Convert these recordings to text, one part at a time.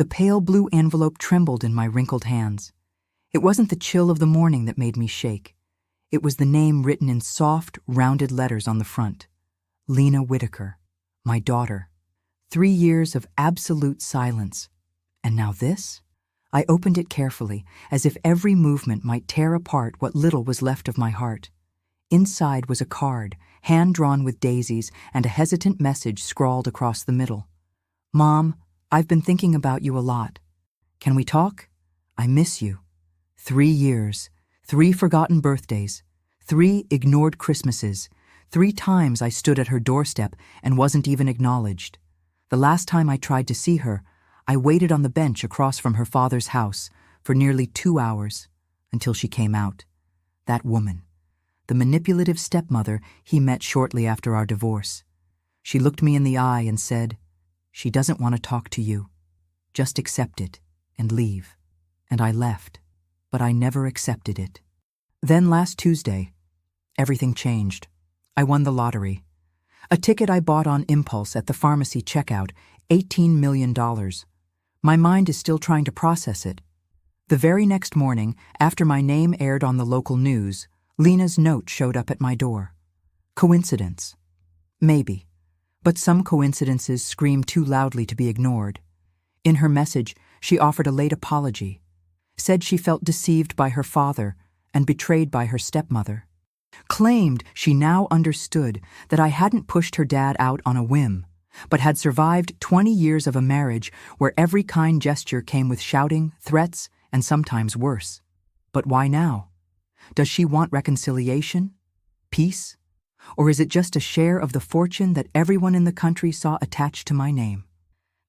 The pale blue envelope trembled in my wrinkled hands. It wasn't the chill of the morning that made me shake. It was the name written in soft, rounded letters on the front. Lena Whitaker, my daughter. 3 years of absolute silence. And now this? I opened it carefully, as if every movement might tear apart what little was left of my heart. Inside was a card, hand-drawn with daisies, and a hesitant message scrawled across the middle. Mom, I've been thinking about you a lot. Can we talk? I miss you. 3 years, 3 forgotten birthdays, 3 ignored Christmases, 3 times I stood at her doorstep and wasn't even acknowledged. The last time I tried to see her, I waited on the bench across from her father's house for nearly 2 hours until she came out. That woman, the manipulative stepmother he met shortly after our divorce. She looked me in the eye and said, "She doesn't want to talk to you. Just accept it and leave." And I left, but I never accepted it. Then last Tuesday, everything changed. I won the lottery. A ticket I bought on impulse at the pharmacy checkout, $18 million. My mind is still trying to process it. The very next morning, after my name aired on the local news, Lena's note showed up at my door. Coincidence? Maybe. But some coincidences scream too loudly to be ignored. In her message, she offered a late apology, said she felt deceived by her father and betrayed by her stepmother, claimed she now understood that I hadn't pushed her dad out on a whim, but had survived 20 years of a marriage where every kind gesture came with shouting, threats, and sometimes worse. But why now? Does she want reconciliation? Peace? Or is it just a share of the fortune that everyone in the country saw attached to my name?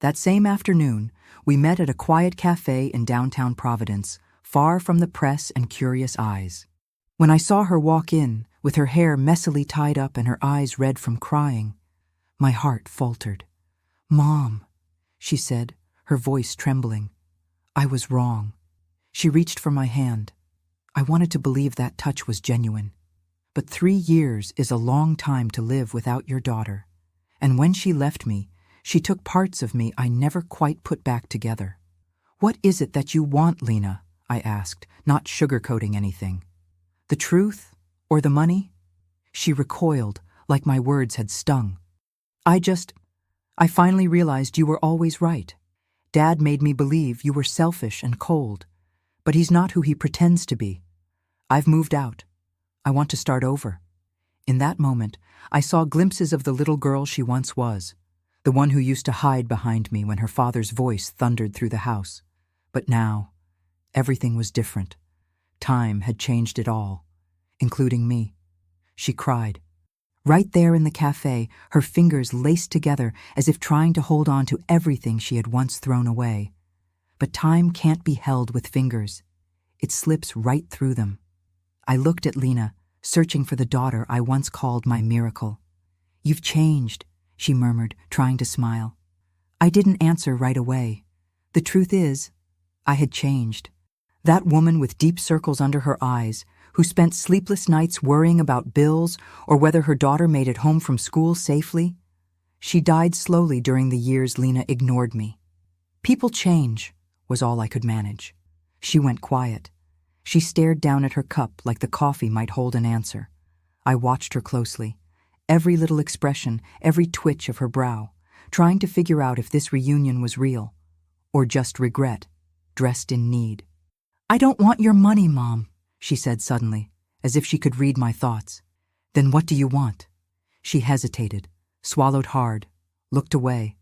That same afternoon, we met at a quiet cafe in downtown Providence, far from the press and curious eyes. When I saw her walk in, with her hair messily tied up and her eyes red from crying, my heart faltered. "Mom," she said, her voice trembling. I was wrong. She reached for my hand. I wanted to believe that touch was genuine. But 3 years is a long time to live without your daughter. And when she left me, she took parts of me I never quite put back together. "What is it that you want, Lena?" I asked, not sugarcoating anything. "The truth? Or the money?" She recoiled, like my words had stung. I finally realized you were always right. Dad made me believe you were selfish and cold, but he's not who he pretends to be. I've moved out. I want to start over." In that moment, I saw glimpses of the little girl she once was, the one who used to hide behind me when her father's voice thundered through the house. But now, everything was different. Time had changed it all, including me. She cried. Right there in the cafe, her fingers laced together as if trying to hold on to everything she had once thrown away. But time can't be held with fingers. It slips right through them. I looked at Lena, searching for the daughter I once called my miracle. "You've changed," she murmured, trying to smile. I didn't answer right away. The truth is, I had changed. That woman with deep circles under her eyes, who spent sleepless nights worrying about bills or whether her daughter made it home from school safely, she died slowly during the years Lena ignored me. People change, was all I could manage. She went quiet. She stared down at her cup like the coffee might hold an answer. I watched her closely, every little expression, every twitch of her brow, trying to figure out if this reunion was real, or just regret, dressed in need. "I don't want your money, Mom," she said suddenly, as if she could read my thoughts. "Then what do you want?" She hesitated, swallowed hard, looked away.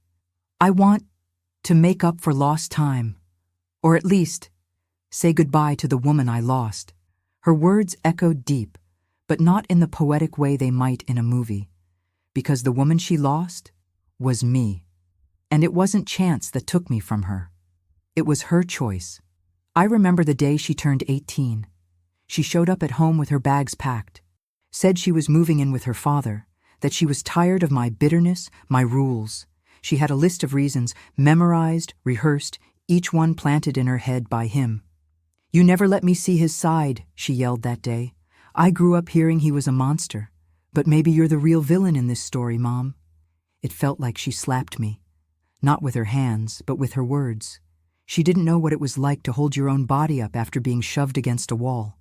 "I want to make up for lost time, or at least say goodbye to the woman I lost." Her words echoed deep, but not in the poetic way they might in a movie, because the woman she lost was me. And it wasn't chance that took me from her. It was her choice. I remember the day she turned 18. She showed up at home with her bags packed, said she was moving in with her father, that she was tired of my bitterness, my rules. She had a list of reasons, memorized, rehearsed, each one planted in her head by him. "You never let me see his side," she yelled that day. "I grew up hearing he was a monster, but maybe you're the real villain in this story, Mom." It felt like she slapped me, not with her hands, but with her words. She didn't know what it was like to hold your own body up after being shoved against a wall.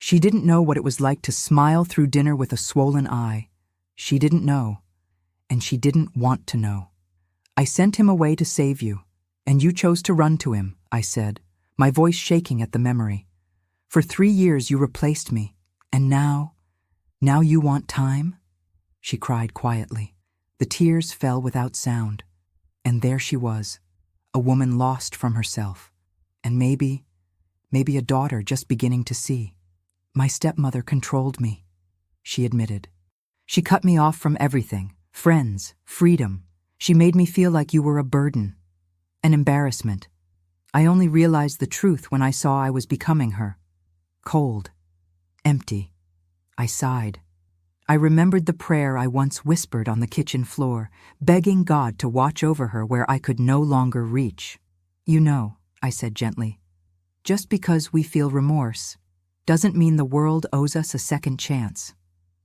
She didn't know what it was like to smile through dinner with a swollen eye. She didn't know, and she didn't want to know. I sent him away to save you, and you chose to run to him, I said, my voice shaking at the memory. For 3 years you replaced me, and now you want time? She cried quietly. The tears fell without sound, and there she was, a woman lost from herself, and maybe a daughter just beginning to see. My stepmother controlled me, she admitted. She cut me off from everything, friends, freedom. She made me feel like you were a burden, an embarrassment. I only realized the truth when I saw I was becoming her. Cold, empty. I sighed. I remembered the prayer I once whispered on the kitchen floor, begging God to watch over her where I could no longer reach. You know, I said gently, just because we feel remorse doesn't mean the world owes us a second chance.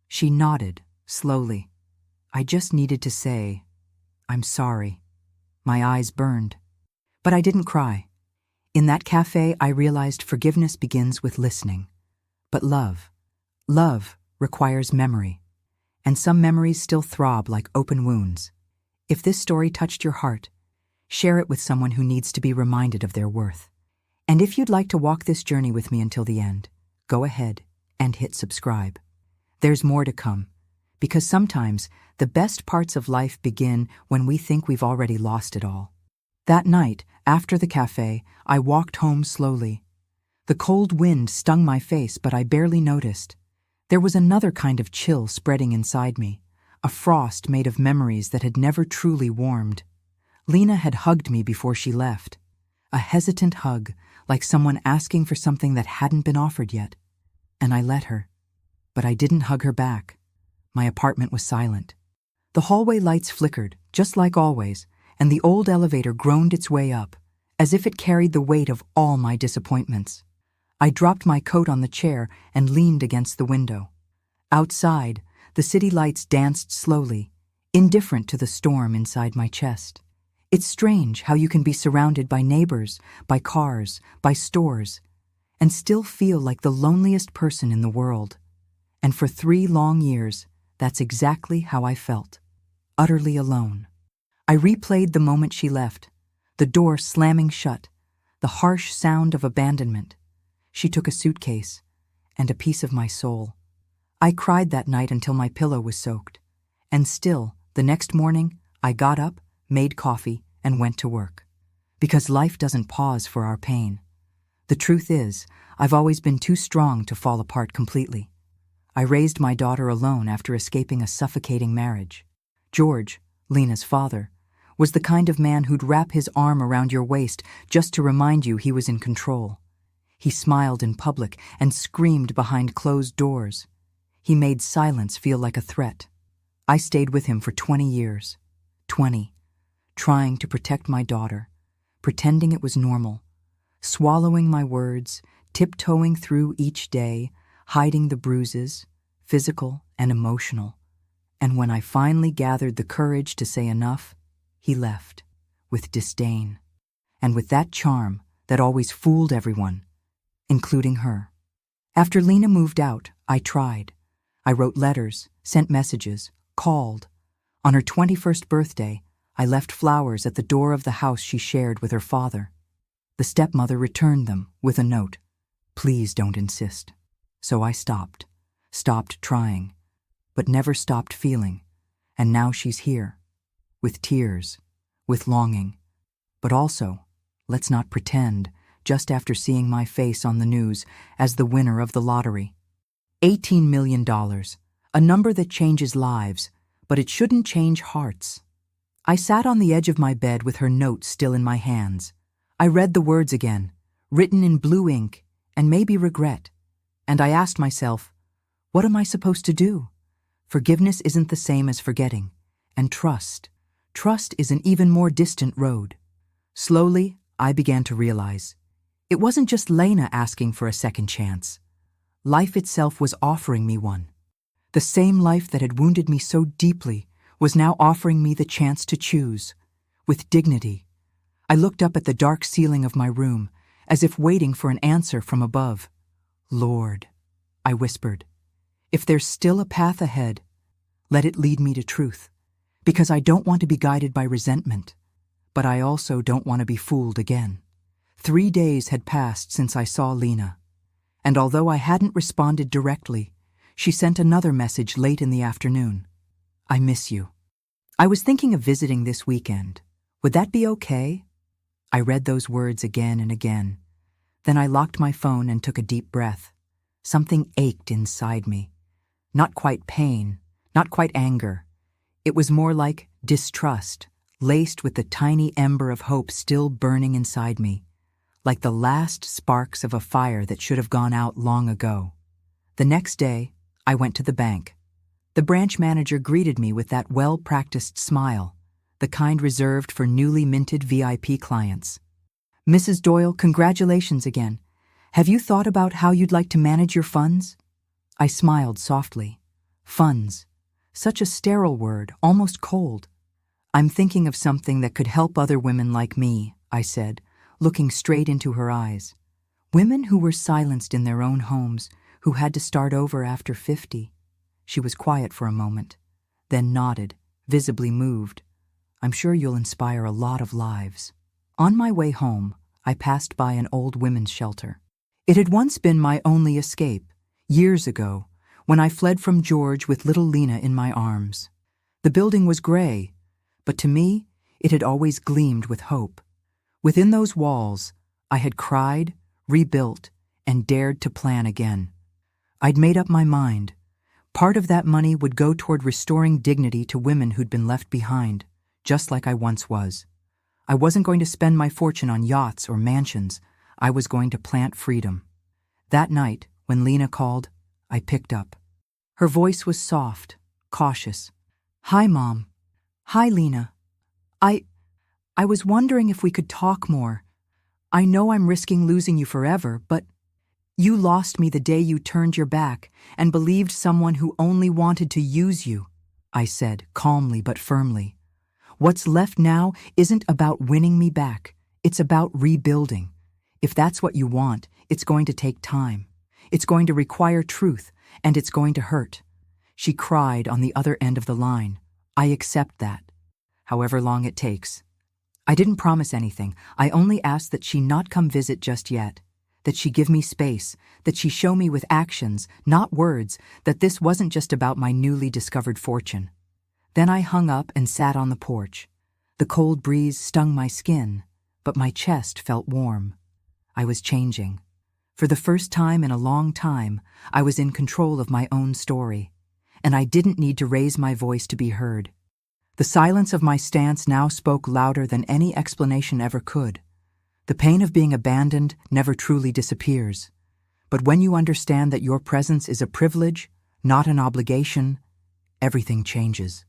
She nodded, slowly. I just needed to say, I'm sorry. My eyes burned. But I didn't cry. In that cafe, I realized forgiveness begins with listening. But love requires memory. And some memories still throb like open wounds. If this story touched your heart, share it with someone who needs to be reminded of their worth. And if you'd like to walk this journey with me until the end, go ahead and hit subscribe. There's more to come, because sometimes the best parts of life begin when we think we've already lost it all. That night, after the cafe, I walked home slowly. The cold wind stung my face, but I barely noticed. There was another kind of chill spreading inside me, a frost made of memories that had never truly warmed. Lena had hugged me before she left. A hesitant hug, like someone asking for something that hadn't been offered yet. And I let her. But I didn't hug her back. My apartment was silent. The hallway lights flickered, just like always, and the old elevator groaned its way up, as if it carried the weight of all my disappointments. I dropped my coat on the chair and leaned against the window. Outside, the city lights danced slowly, indifferent to the storm inside my chest. It's strange how you can be surrounded by neighbors, by cars, by stores, and still feel like the loneliest person in the world. And for 3 long years, that's exactly how I felt. Utterly alone. I replayed the moment she left, the door slamming shut, the harsh sound of abandonment. She took a suitcase and a piece of my soul. I cried that night until my pillow was soaked. And still, the next morning, I got up, made coffee, and went to work. Because life doesn't pause for our pain. The truth is, I've always been too strong to fall apart completely. I raised my daughter alone after escaping a suffocating marriage. George, Lena's father, was the kind of man who'd wrap his arm around your waist just to remind you he was in control. He smiled in public and screamed behind closed doors. He made silence feel like a threat. I stayed with him for 20 years. 20. Trying to protect my daughter, pretending it was normal, swallowing my words, tiptoeing through each day, hiding the bruises, physical and emotional. And when I finally gathered the courage to say enough, he left, with disdain, and with that charm that always fooled everyone, including her. After Lena moved out, I tried. I wrote letters, sent messages, called. On her 21st birthday, I left flowers at the door of the house she shared with her father. The stepmother returned them with a note. Please don't insist. So I stopped trying, but never stopped feeling. And now she's here, with tears, with longing. But also, let's not pretend, just after seeing my face on the news as the winner of the lottery. $18 million, a number that changes lives, but it shouldn't change hearts. I sat on the edge of my bed with her note still in my hands. I read the words again, written in blue ink, and maybe regret. And I asked myself, what am I supposed to do? Forgiveness isn't the same as forgetting. And trust is an even more distant road. Slowly, I began to realize it wasn't just Lena asking for a second chance. Life itself was offering me one. The same life that had wounded me so deeply was now offering me the chance to choose, with dignity. I looked up at the dark ceiling of my room, as if waiting for an answer from above. Lord, I whispered, if there's still a path ahead, let it lead me to truth, because I don't want to be guided by resentment, but I also don't want to be fooled again. 3 days had passed since I saw Lena, and although I hadn't responded directly, she sent another message late in the afternoon. I miss you. I was thinking of visiting this weekend. Would that be okay? I read those words again and again. Then I locked my phone and took a deep breath. Something ached inside me. Not quite pain, not quite anger. It was more like distrust, laced with the tiny ember of hope still burning inside me, like the last sparks of a fire that should have gone out long ago. The next day, I went to the bank. The branch manager greeted me with that well-practiced smile, the kind reserved for newly minted VIP clients. Mrs. Doyle, congratulations again. Have you thought about how you'd like to manage your funds? I smiled softly. Funds. Such a sterile word, almost cold. I'm thinking of something that could help other women like me, I said, looking straight into her eyes. Women who were silenced in their own homes, who had to start over after 50. She was quiet for a moment, then nodded, visibly moved. I'm sure you'll inspire a lot of lives. On my way home, I passed by an old women's shelter. It had once been my only escape, years ago, when I fled from George with little Lena in my arms. The building was gray, but to me, it had always gleamed with hope. Within those walls, I had cried, rebuilt, and dared to plan again. I'd made up my mind. Part of that money would go toward restoring dignity to women who'd been left behind, just like I once was. I wasn't going to spend my fortune on yachts or mansions. I was going to plant freedom. That night, when Lena called, I picked up. Her voice was soft, cautious. Hi, Mom. Hi, Lena. I was wondering if we could talk more. I know I'm risking losing you forever, but you lost me the day you turned your back and believed someone who only wanted to use you, I said, calmly but firmly. What's left now isn't about winning me back. It's about rebuilding. If that's what you want, it's going to take time. It's going to require truth, and it's going to hurt. She cried on the other end of the line. I accept that, however long it takes. I didn't promise anything. I only asked that she not come visit just yet, that she give me space, that she show me with actions, not words, that this wasn't just about my newly discovered fortune. Then I hung up and sat on the porch. The cold breeze stung my skin, but my chest felt warm. I was changing. For the first time in a long time, I was in control of my own story, and I didn't need to raise my voice to be heard. The silence of my stance now spoke louder than any explanation ever could. The pain of being abandoned never truly disappears. But when you understand that your presence is a privilege, not an obligation, everything changes.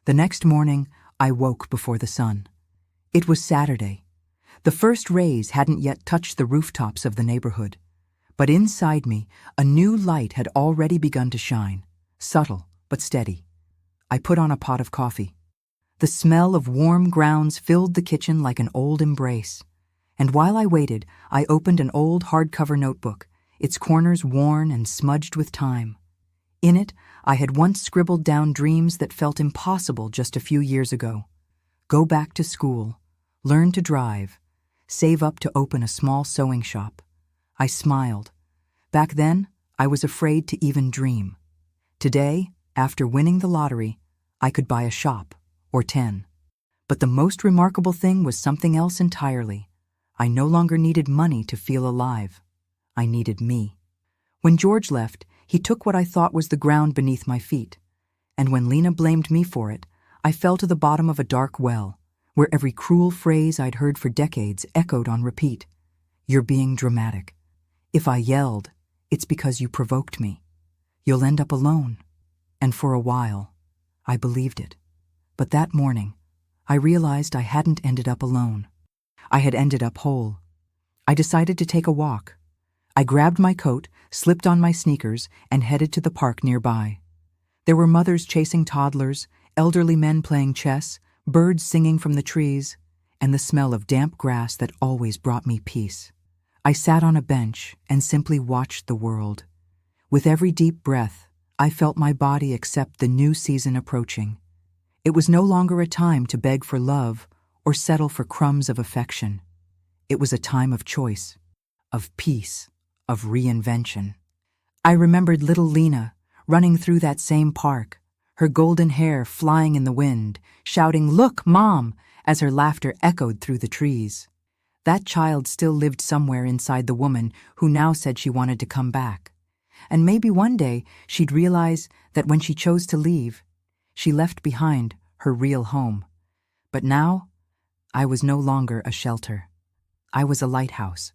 The next morning, I woke before the sun. It was Saturday. The first rays hadn't yet touched the rooftops of the neighborhood. But inside me, a new light had already begun to shine, subtle but steady. I put on a pot of coffee. The smell of warm grounds filled the kitchen like an old embrace. And while I waited, I opened an old hardcover notebook, its corners worn and smudged with time. In it, I had once scribbled down dreams that felt impossible just a few years ago. Go back to school, learn to drive, save up to open a small sewing shop. I smiled. Back then, I was afraid to even dream. Today, after winning the lottery, I could buy a shop, or 10. But the most remarkable thing was something else entirely. I no longer needed money to feel alive. I needed me. When George left, he took what I thought was the ground beneath my feet. And when Lena blamed me for it, I fell to the bottom of a dark well, where every cruel phrase I'd heard for decades echoed on repeat. You're being dramatic. If I yelled, it's because you provoked me. You'll end up alone. And for a while, I believed it. But that morning, I realized I hadn't ended up alone. I had ended up whole. I decided to take a walk. I grabbed my coat, slipped on my sneakers, and headed to the park nearby. There were mothers chasing toddlers, elderly men playing chess, birds singing from the trees, and the smell of damp grass that always brought me peace. I sat on a bench and simply watched the world. With every deep breath, I felt my body accept the new season approaching. It was no longer a time to beg for love or settle for crumbs of affection. It was a time of choice, of peace, of reinvention. I remembered little Lena running through that same park, her golden hair flying in the wind, shouting, "Look, Mom!" as her laughter echoed through the trees. That child still lived somewhere inside the woman who now said she wanted to come back. And maybe one day she'd realize that when she chose to leave, she left behind her real home. But now, I was no longer a shelter. I was a lighthouse.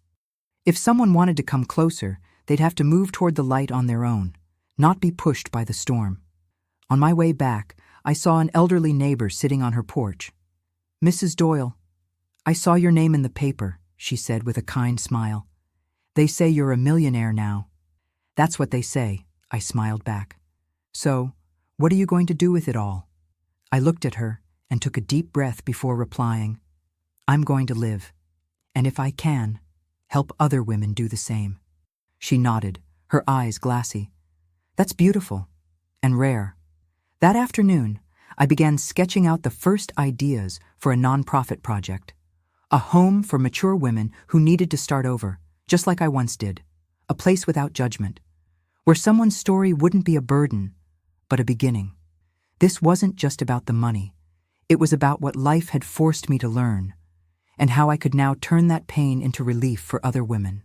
If someone wanted to come closer, they'd have to move toward the light on their own, not be pushed by the storm. On my way back, I saw an elderly neighbor sitting on her porch. "Mrs. Doyle, I saw your name in the paper," she said with a kind smile. "They say you're a millionaire now." "That's what they say," I smiled back. "So, what are you going to do with it all?" I looked at her and took a deep breath before replying. "I'm going to live, and if I can, help other women do the same." She nodded, her eyes glassy. "That's beautiful and rare." That afternoon, I began sketching out the first ideas for a nonprofit project. A home for mature women who needed to start over, just like I once did. A place without judgment, where someone's story wouldn't be a burden, but a beginning. This wasn't just about the money. It was about what life had forced me to learn, and how I could now turn that pain into relief for other women.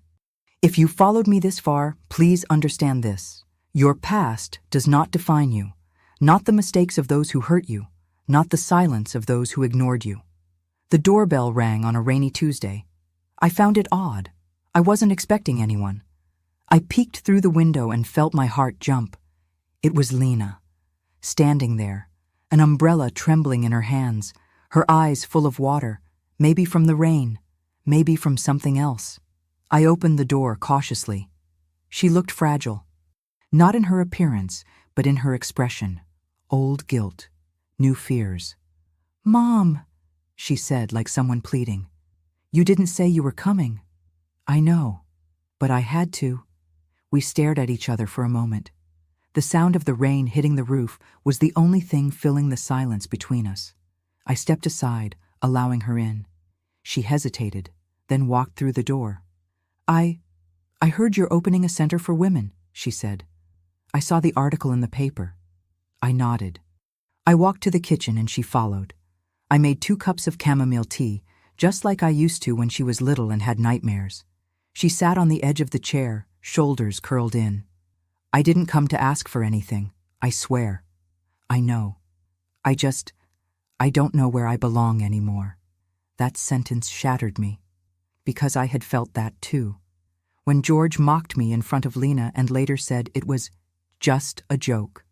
If you followed me this far, please understand this. Your past does not define you, not the mistakes of those who hurt you, not the silence of those who ignored you. The doorbell rang on a rainy Tuesday. I found it odd. I wasn't expecting anyone. I peeked through the window and felt my heart jump. It was Lena, standing there, an umbrella trembling in her hands, her eyes full of water, maybe from the rain, maybe from something else. I opened the door cautiously. She looked fragile, not in her appearance, but in her expression. Old guilt, new fears. "Mom," she said like someone pleading. "You didn't say you were coming." "I know, but I had to." We stared at each other for a moment. The sound of the rain hitting the roof was the only thing filling the silence between us. I stepped aside, allowing her in. She hesitated, then walked through the door. I heard you're opening a center for women," she said. "I saw the article in the paper." I nodded. I walked to the kitchen and she followed. I made 2 cups of chamomile tea, just like I used to when she was little and had nightmares. She sat on the edge of the chair, shoulders curled in. "I didn't come to ask for anything, I swear." "I know. I don't know where I belong anymore." That sentence shattered me, because I had felt that too. When George mocked me in front of Lena and later said it was just a joke.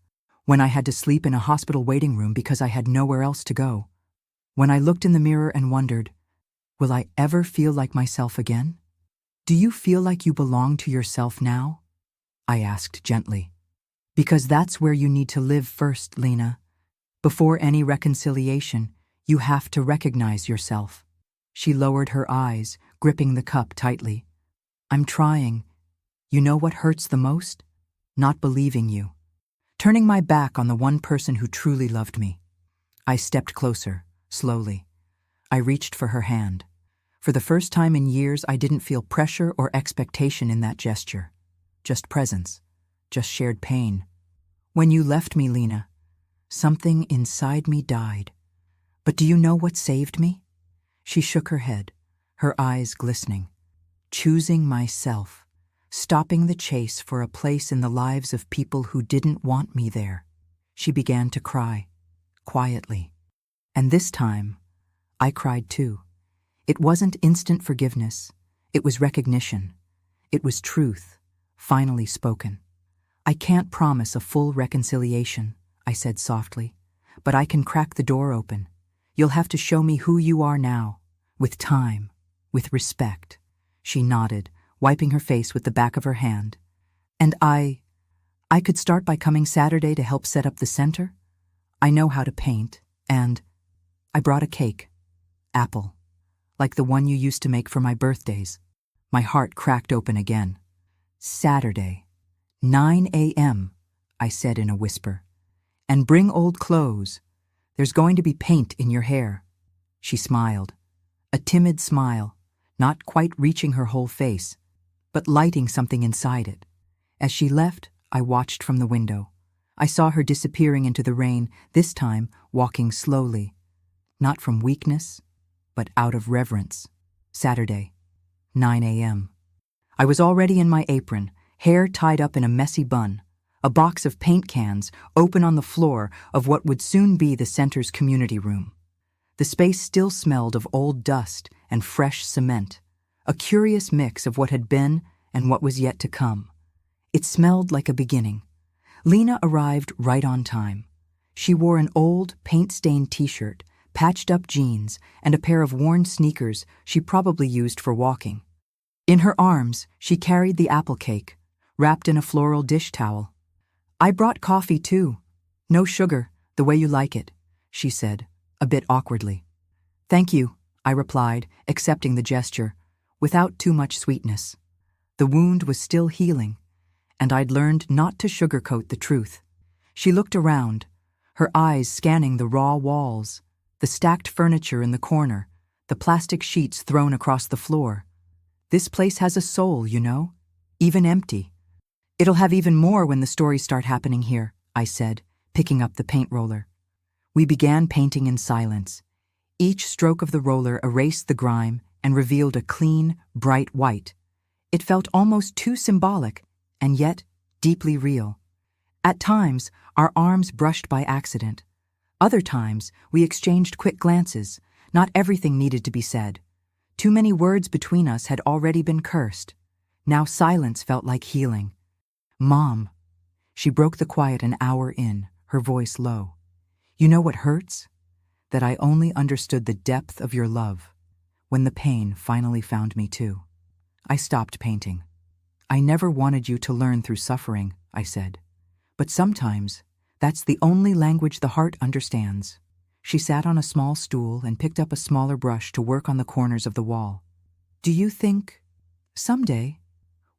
When I had to sleep in a hospital waiting room because I had nowhere else to go. When I looked in the mirror and wondered, will I ever feel like myself again? "Do you feel like you belong to yourself now?" I asked gently. "Because that's where you need to live first, Lena. Before any reconciliation, you have to recognize yourself." She lowered her eyes, gripping the cup tightly. "I'm trying. You know what hurts the most? Not believing you. Turning my back on the one person who truly loved me." I stepped closer, slowly. I reached for her hand. For the first time in years, I didn't feel pressure or expectation in that gesture. Just presence, just shared pain. "When you left me, Lena, something inside me died. But do you know what saved me?" She shook her head, her eyes glistening. "Choosing myself, stopping the chase for a place in the lives of people who didn't want me there." She began to cry, quietly. And this time, I cried too. It wasn't instant forgiveness. It was recognition. It was truth, finally spoken. "I can't promise a full reconciliation," I said softly, "but I can crack the door open. You'll have to show me who you are now, with time, with respect." She nodded, wiping her face with the back of her hand. "And I could start by coming Saturday to help set up the center. I know how to paint, and I brought a cake. Apple. like the one you used to make for my birthdays. My heart cracked open again. Saturday, 9 a.m., I said in a whisper. And bring old clothes. There's going to be paint in your hair. She smiled. A timid smile, not quite reaching her whole face, but lighting something inside it. As she left, I watched from the window. I saw her disappearing into the rain, this time walking slowly. Not from weakness, but out of reverence. Saturday, 9 a.m. I was already in my apron, hair tied up in a messy bun, a box of paint cans open on the floor of what would soon be the center's community room. The space still smelled of old dust and fresh cement, a curious mix of what had been and what was yet to come. It smelled like a beginning. Lena arrived right on time. She wore an old, paint-stained t-shirt, patched-up jeans, and a pair of worn sneakers she probably used for walking. In her arms, she carried the apple cake, wrapped in a floral dish towel. "I brought coffee, too. No sugar, the way you like it," she said, a bit awkwardly. "Thank you," I replied, accepting the gesture, without too much sweetness. The wound was still healing, and I'd learned not to sugarcoat the truth. She looked around, her eyes scanning the raw walls, the stacked furniture in the corner, the plastic sheets thrown across the floor. "This place has a soul, you know, even empty." "It'll have even more when the stories start happening here," I said, picking up the paint roller. We began painting in silence. Each stroke of the roller erased the grime and revealed a clean, bright white. It felt almost too symbolic, and yet deeply real. At times, our arms brushed by accident. Other times, we exchanged quick glances. Not everything needed to be said. Too many words between us had already been cursed. Now silence felt like healing. "Mom," she broke the quiet an hour in, her voice low. "You know what hurts? That I only understood the depth of your love when the pain finally found me too." I stopped painting. "I never wanted you to learn through suffering," I said. "But sometimes that's the only language the heart understands." She sat on a small stool and picked up a smaller brush to work on the corners of the wall. "Do you think, someday,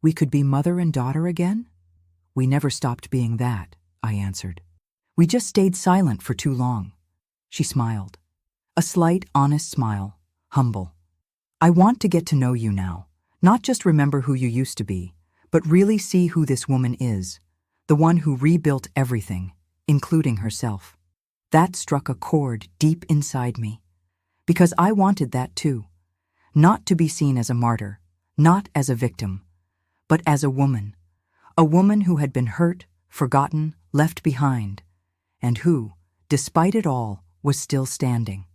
we could be mother and daughter again?" "We never stopped being that," I answered. "We just stayed silent for too long." She smiled. A slight, honest smile, humble. "I want to get to know you now, not just remember who you used to be, but really see who this woman is, the one who rebuilt everything, including herself." That struck a chord deep inside me, because I wanted that too. Not to be seen as a martyr, not as a victim, but as a woman who had been hurt, forgotten, left behind, and who, despite it all, was still standing,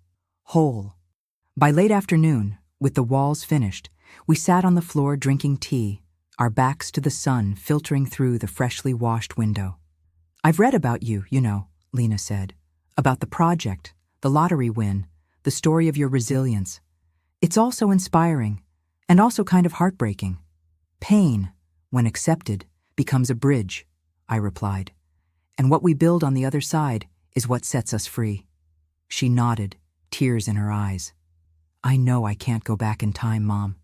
whole. By late afternoon, with the walls finished, we sat on the floor drinking tea, our backs to the sun filtering through the freshly washed window. "I've read about you, you know," Lena said. "About the project, the lottery win, the story of your resilience. It's all so inspiring, and also kind of heartbreaking. Pain, when accepted, becomes a bridge," I replied. "And what we build on the other side is what sets us free." She nodded, tears in her eyes. "I know I can't go back in time, Mom.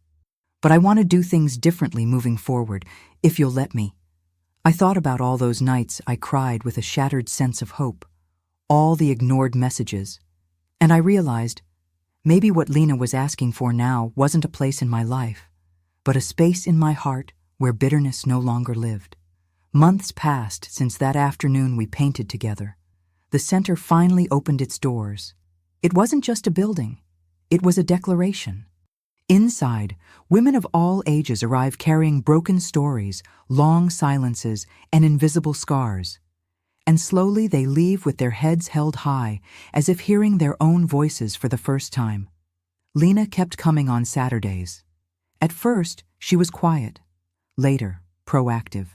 But I want to do things differently moving forward, if you'll let me." I thought about all those nights I cried with a shattered sense of hope, all the ignored messages, and I realized maybe what Lena was asking for now wasn't a place in my life, but a space in my heart where bitterness no longer lived. Months passed since that afternoon we painted together. The center finally opened its doors. It wasn't just a building, it was a declaration. Inside, women of all ages arrive carrying broken stories, long silences, and invisible scars. And slowly they leave with their heads held high, as if hearing their own voices for the first time. Lena kept coming on Saturdays. At first, she was quiet. Later, proactive.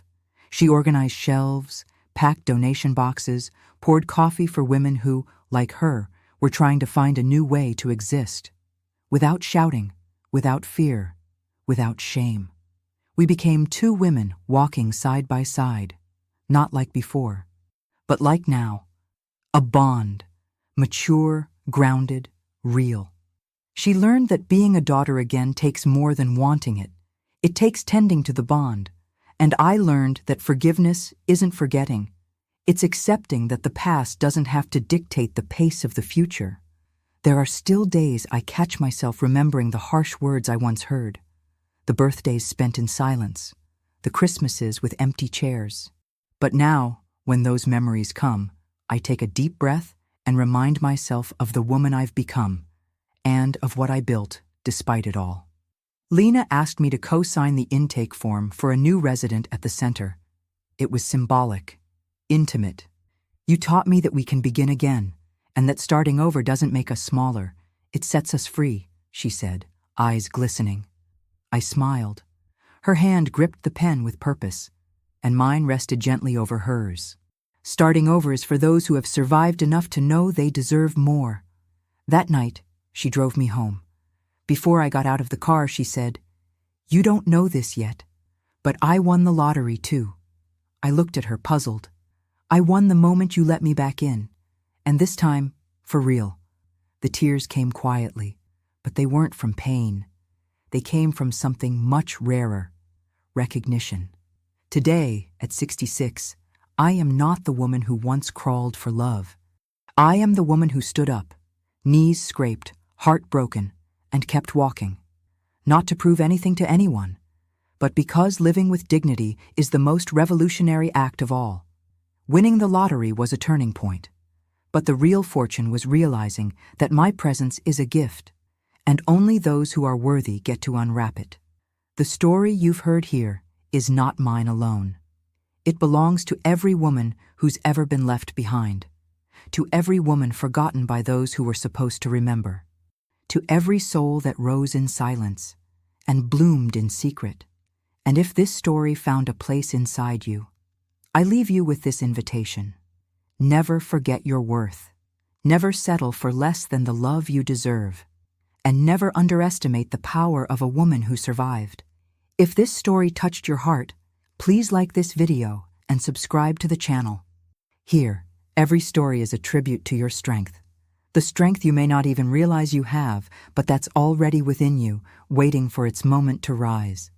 She organized shelves, packed donation boxes, poured coffee for women who, like her, were trying to find a new way to exist. Without shouting, without fear, without shame. We became two women walking side by side, not like before, but like now. A bond, mature, grounded, real. She learned that being a daughter again takes more than wanting it. It takes tending to the bond. And I learned that forgiveness isn't forgetting. It's accepting that the past doesn't have to dictate the pace of the future. There are still days I catch myself remembering the harsh words I once heard, the birthdays spent in silence, the Christmases with empty chairs. But now, when those memories come, I take a deep breath and remind myself of the woman I've become and of what I built despite it all. Lena asked me to co-sign the intake form for a new resident at the center. It was symbolic, intimate. You taught me that we can begin again, and that starting over doesn't make us smaller. It sets us free, she said, eyes glistening. I smiled. Her hand gripped the pen with purpose, and mine rested gently over hers. Starting over is for those who have survived enough to know they deserve more. That night, she drove me home. Before I got out of the car, she said, "You don't know this yet, but I won the lottery too." I looked at her, puzzled. I won the moment you let me back in, and this time, for real. The tears came quietly, but they weren't from pain. They came from something much rarer, recognition. Today, at 66, I am not the woman who once crawled for love. I am the woman who stood up, knees scraped, heart broken, and kept walking. Not to prove anything to anyone, but because living with dignity is the most revolutionary act of all. Winning the lottery was a turning point, but the real fortune was realizing that my presence is a gift, and only those who are worthy get to unwrap it. The story you've heard here is not mine alone. It belongs to every woman who's ever been left behind, to every woman forgotten by those who were supposed to remember, to every soul that rose in silence and bloomed in secret. And if this story found a place inside you, I leave you with this invitation. Never forget your worth. Never settle for less than the love you deserve. And never underestimate the power of a woman who survived. If this story touched your heart, please like this video and subscribe to the channel. Here, every story is a tribute to your strength. The strength you may not even realize you have, but that's already within you, waiting for its moment to rise.